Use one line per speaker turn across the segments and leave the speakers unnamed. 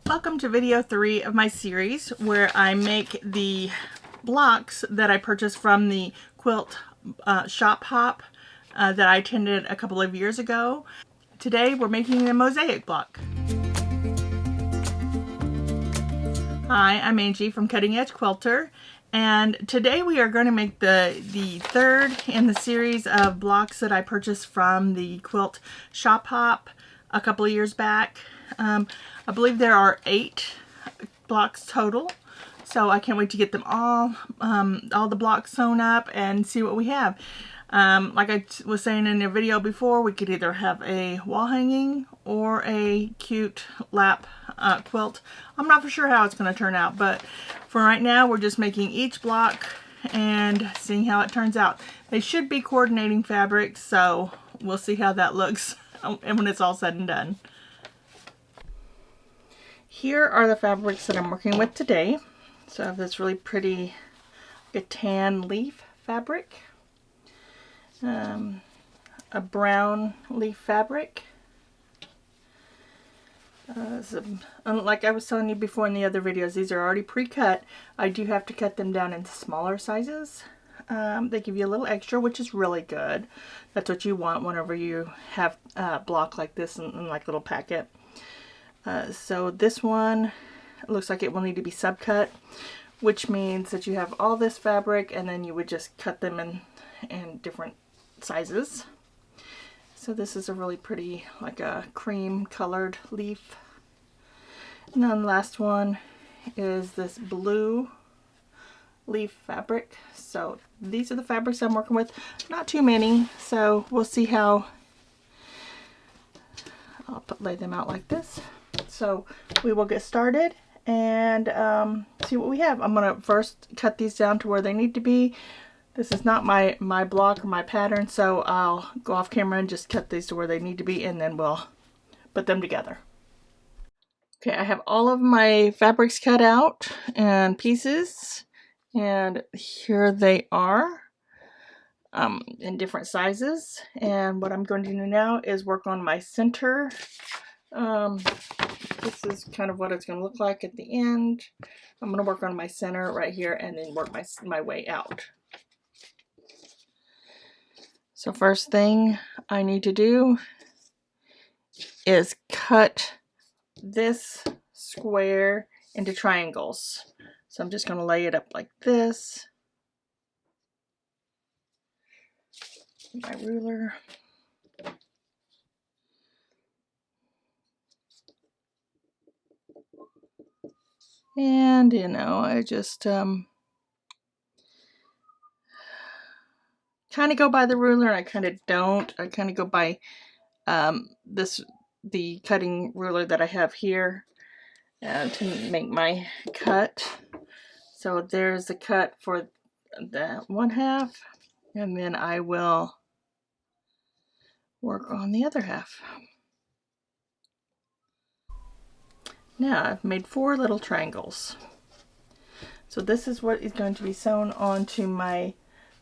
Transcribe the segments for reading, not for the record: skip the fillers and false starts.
Welcome to video 3 of my series where I make the blocks that I purchased from the Quilt Shop Hop that I attended a couple of years ago. Today we're making a mosaic block. Hi, I'm Angie from Cutting Edge Quilter, and today we are going to make the third in the series of blocks that I purchased from the Quilt Shop Hop a couple of years back. I believe there are 8 blocks total, so I can't wait to get them all the blocks sewn up and see what we have. Like I was saying in the video before, we could either have a wall hanging or a cute lap quilt. I'm not for sure how it's going to turn out, but for right now we're just making each block and seeing how it turns out. They should be coordinating fabrics, so we'll see how that looks and when it's all said and done. Here are the fabrics that I'm working with today. So I have this really pretty tan leaf fabric, a brown leaf fabric. Like I was telling you before in the other videos, these are already pre-cut. I do have to cut them down into smaller sizes. They give you a little extra, which is really good. That's what you want whenever you have a block like this in like a little packet. So this one looks like it will need to be subcut, which means that you have all this fabric and then you would just cut them in different sizes. So this is a really pretty, like a cream colored leaf. And then the last one is this blue leaf fabric. So these are the fabrics I'm working with. Not too many, so we'll see how. I'll lay them out like this. So we will get started and see what we have. I'm going to first cut these down to where they need to be. This is not my block or my pattern, so I'll go off camera and just cut these to where they need to be, and then we'll put them together. Okay, I have all of my fabrics cut out and pieces, and here they are in different sizes. And what I'm going to do now is work on my center. This is kind of what it's going to look like at the end. I'm going to work on my center right here and then work my way out. So first thing I need to do is cut this square into triangles. So I'm just going to lay it up like this. My ruler. And, you know, I just kind of go by the ruler, and I kind of don't. I kind of go by the cutting ruler that I have here to make my cut. So there's the cut for the 1/2, and then I will work on the other half. Now I've made 4 little triangles. So this is what is going to be sewn onto my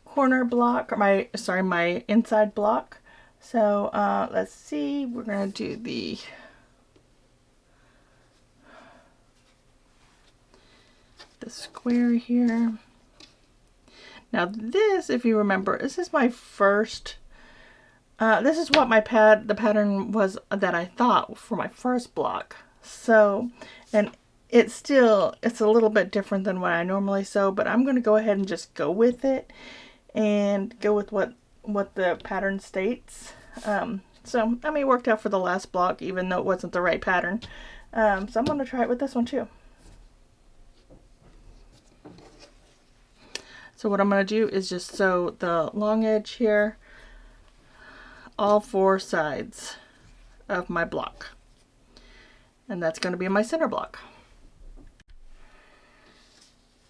corner block, or my inside block. So let's see, we're going to do the square here. Now this, if you remember, this is my first, this is what the pattern was that I thought for my first block. So, and it's a little bit different than what I normally sew, but I'm going to go ahead and just go with it and go with what the pattern states. So, I mean, it worked out for the last block, even though it wasn't the right pattern. So I'm going to try it with this one too. So what I'm going to do is just sew the long edge here, all 4 sides of my block. And that's going to be my center block.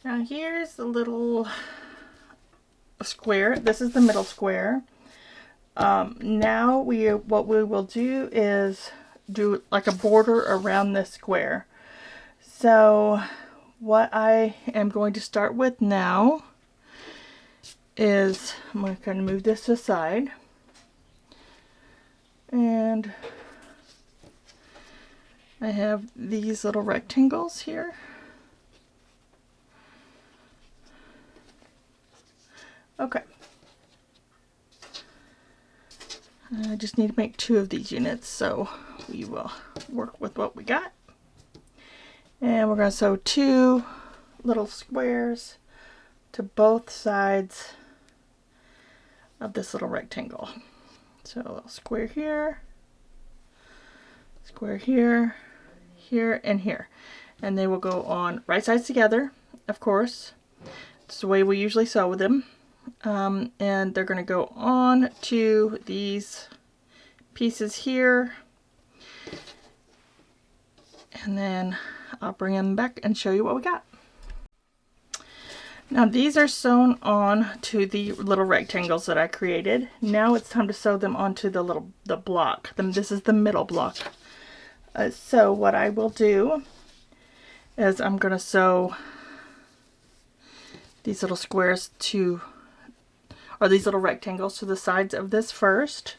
Now here's the little square. This is the middle square. Now what we will do is do like a border around this square. So what I am going to start with now is I'm going to kind of move this aside and I have these little rectangles here. Okay. I just need to make 2 of these units, so we will work with what we got. And we're going to sew 2 little squares to both sides of this little rectangle. So a square here, here, and here. And they will go on right sides together, of course. It's the way we usually sew with them. And they're going to go on to these pieces here. And then I'll bring them back and show you what we got. Now these are sewn on to the little rectangles that I created. Now it's time to sew them onto the block. This is the middle block. So what I will do is I'm going to sew these little squares or these little rectangles to the sides of this first.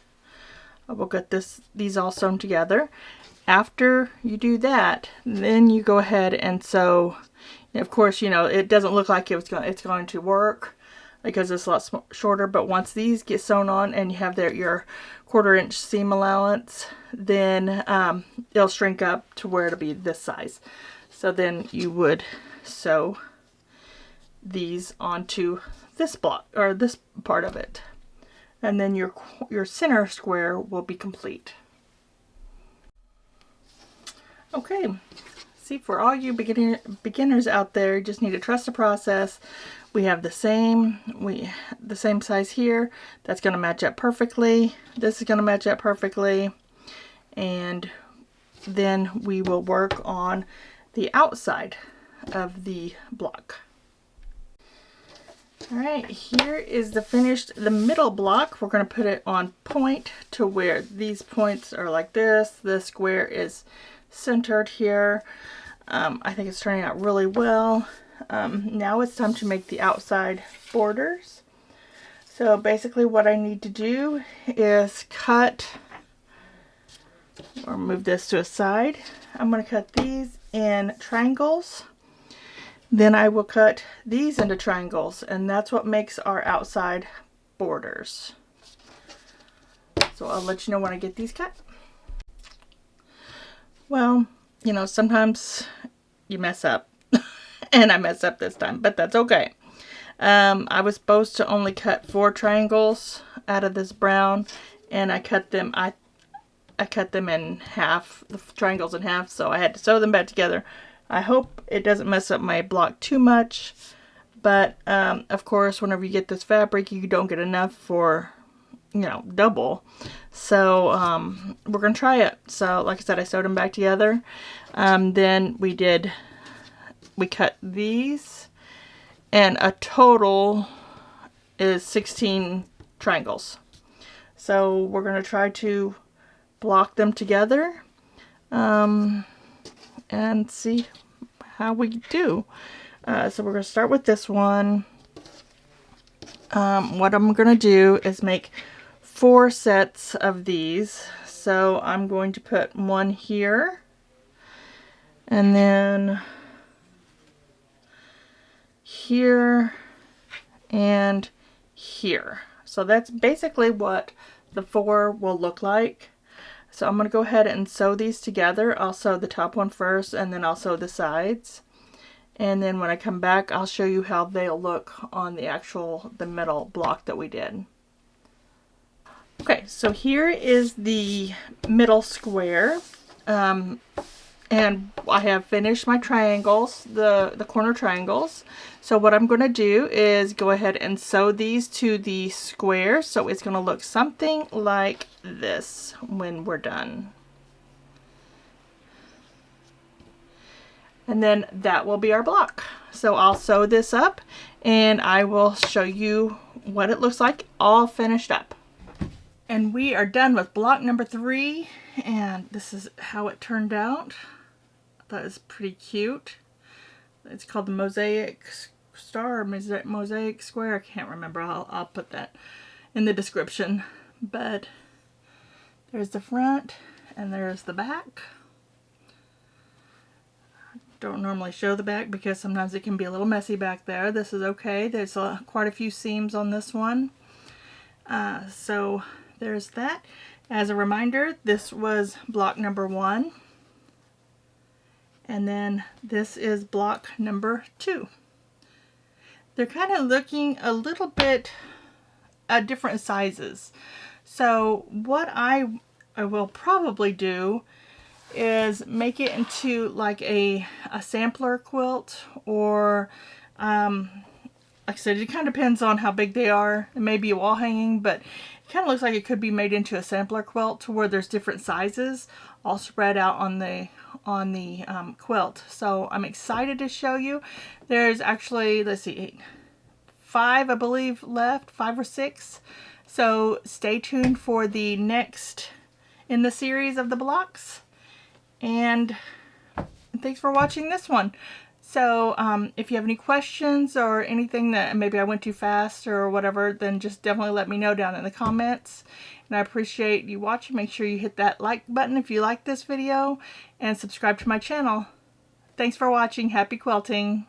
I will get these all sewn together. After you do that, then you go ahead and sew. Of course, you know, it doesn't look like it's going to work because it's a lot shorter, but once these get sewn on and you have your 1/4 inch seam allowance, then it'll shrink up to where it'll be this size. So then you would sew these onto this block or this part of it, and then your center square will be complete. Okay, see, for all you beginners out there, you just need to trust the process. We have the same size here. That's going to match up perfectly. This is going to match up perfectly, and then we will work on the outside of the block. Alright, here is the middle block. We're going to put it on point to where these points are like this. The square is centered here. I think it's turning out really well. Now it's time to make the outside borders. So basically what I need to do is cut, or move this to a side. I'm going to cut these in triangles. Then I will cut these into triangles, and that's what makes our outside borders. So I'll let you know when I get these cut. Well, you know, sometimes you mess up, and I messed up this time, but that's okay. I was supposed to only cut 4 triangles out of this brown, and I cut them in half, the triangles in half, so I had to sew them back together. I hope it doesn't mess up my block too much, but of course, whenever you get this fabric, you don't get enough for, you know, double. So we're gonna try it. So like I said, I sewed them back together. Then we cut these, and a total is 16 triangles. So we're gonna try to block them together and see how we do. So we're going to start with this one. What I'm going to do is make 4 sets of these. So I'm going to put one here, and then here, and here. So that's basically what the 4 will look like. So I'm going to go ahead and sew these together. I'll sew the top one first, and then I'll sew the sides. And then when I come back, I'll show you how they'll look on the middle block that we did. Okay, so here is the middle square. And I have finished my triangles, the corner triangles. So what I'm going to do is go ahead and sew these to the square. So it's going to look something like this when we're done. And then that will be our block. So I'll sew this up and I will show you what it looks like all finished up. And we are done with block number 3, and this is how it turned out. That is pretty cute. It's called the Mosaic Star, or Mosaic Square. I can't remember. I'll put that in the description. But there's the front and there's the back. don't normally show the back because sometimes it can be a little messy back there. This is okay. There's quite a few seams on this one. So there's that. As a reminder, this was block number 1. And then this is block number 2. They're kind of looking a little bit at different sizes. So what I will probably do is make it into like a sampler quilt, or like I said, it kind of depends on how big they are. It may be a wall hanging, but it kind of looks like it could be made into a sampler quilt where there's different sizes all spread out on the quilt. So I'm excited to show you. There's actually, let's see, 5 I believe left, 5 or 6. So stay tuned for the next in the series of the blocks. And thanks for watching this one. So if you have any questions or anything that maybe I went too fast or whatever, then just definitely let me know down in the comments. And I appreciate you watching. Make sure you hit that like button if you like this video, and subscribe to my channel. Thanks for watching. Happy quilting!